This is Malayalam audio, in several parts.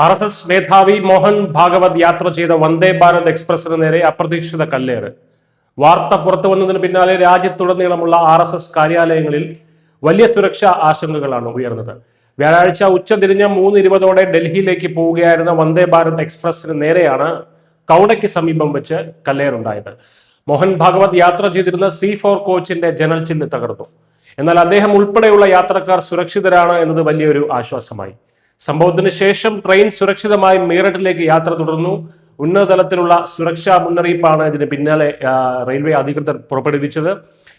RSS മേധാവി മോഹൻ ഭാഗവത് യാത്ര ചെയ്ത വന്ദേ ഭാരത് എക്സ്പ്രസിന് നേരെ അപ്രതീക്ഷിത കല്ലേറ്. വാർത്ത പുറത്തു വന്നതിന് പിന്നാലെ രാജ്യത്തുടനീളമുള്ള RSS കാര്യാലയങ്ങളിൽ വലിയ സുരക്ഷാ ആശങ്കകളാണ് ഉയർന്നത്. വ്യാഴാഴ്ച ഉച്ചതിരിഞ്ഞ് 3:20 ഡൽഹിയിലേക്ക് പോവുകയായിരുന്ന വന്ദേ ഭാരത് എക്സ്പ്രസിന് നേരെയാണ് കൗഡയ്ക്ക് സമീപം വെച്ച് കല്ലേറുണ്ടായത്. മോഹൻ ഭാഗവത് യാത്ര ചെയ്തിരുന്ന C4 കോച്ചിന്റെ ജനൽ ചില്ല് തകർന്നു. എന്നാൽ അദ്ദേഹം ഉൾപ്പെടെയുള്ള യാത്രക്കാർ സുരക്ഷിതരാണ് എന്നത് വലിയൊരു ആശ്വാസമായി. സംഭവത്തിന് ശേഷം ട്രെയിൻ സുരക്ഷിതമായി മീററ്റിലേക്ക് യാത്ര തുടർന്നു. ഉന്നതതലത്തിലുള്ള സുരക്ഷാ മുന്നറിയിപ്പാണ് ഇതിന് പിന്നാലെ റെയിൽവേ അധികൃതർ പുറപ്പെടുവിച്ചത്.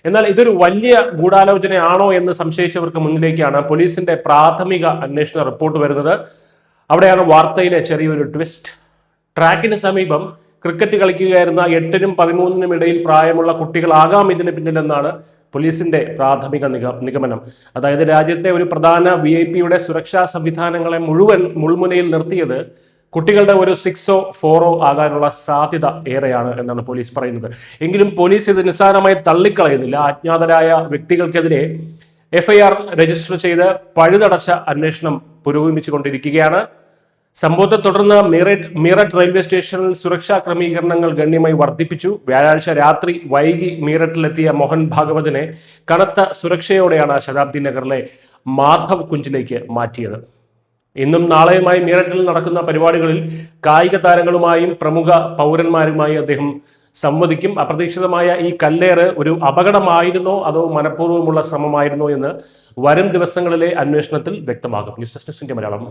എന്നാൽ ഇതൊരു വലിയ ഗൂഢാലോചനയാണോ എന്ന് സംശയിച്ചവർക്ക് മുന്നിലേക്കാണ് പോലീസിന്റെ പ്രാഥമിക അന്വേഷണ റിപ്പോർട്ട് വരുന്നത്. അവിടെയാണ് വാർത്തയിലെ ചെറിയൊരു ട്വിസ്റ്റ്. ട്രാക്കിന് സമീപം ക്രിക്കറ്റ് കളിക്കുകയായിരുന്ന 8-നും 13-നും ഇടയിൽ പ്രായമുള്ള കുട്ടികളാകാം ഇതിന് പിന്നിലെന്നാണ് പോലീസിന്റെ പ്രാഥമിക നിഗമനം. അതായത് രാജ്യത്തെ ഒരു പ്രധാന VIP-യുടെ സുരക്ഷാ സംവിധാനങ്ങളെ മുഴുവൻ മുൾമുനയിൽ നിർത്തിയത് കുട്ടികളുടെ ഒരു 6-ഓ 4-ഓ ആകാനുള്ള സാധ്യത ഏറെയാണ് എന്നാണ് പോലീസ് പറയുന്നത്. എങ്കിലും പോലീസ് ഇത് നിസ്സാരമായി തള്ളിക്കളയുന്നില്ല. അജ്ഞാതരായ വ്യക്തികൾക്കെതിരെ FIR രജിസ്റ്റർ ചെയ്ത് പഴുതടച്ച അന്വേഷണം പുരോഗമിച്ചുകൊണ്ടിരിക്കുകയാണ്. സംഭവത്തെ തുടർന്ന് മീററ്റ് റെയിൽവേ സ്റ്റേഷനിൽ സുരക്ഷാ ക്രമീകരണങ്ങൾ ഗണ്യമായി വർദ്ധിപ്പിച്ചു. വ്യാഴാഴ്ച രാത്രി വൈകി മീററ്റിലെത്തിയ മോഹൻ ഭാഗവതിനെ കനത്ത സുരക്ഷയോടെയാണ് ശതാബ്ദി നഗറിലെ മാധവ് കുഞ്ചിലേക്ക് മാറ്റിയത്. ഇന്നും നാളെയുമായി മീററ്റിൽ നടക്കുന്ന പരിപാടികളിൽ കായിക താരങ്ങളുമായും പ്രമുഖ പൗരന്മാരുമായി അദ്ദേഹം സംവദിക്കും. അപ്രതീക്ഷിതമായ ഈ കല്ലേറ് ഒരു അപകടമായിരുന്നോ അതോ മനഃപൂർവ്വമുള്ള ശ്രമമായിരുന്നോ എന്ന് വരും ദിവസങ്ങളിലെ അന്വേഷണത്തിൽ വ്യക്തമാകും. News desk India Malayalam.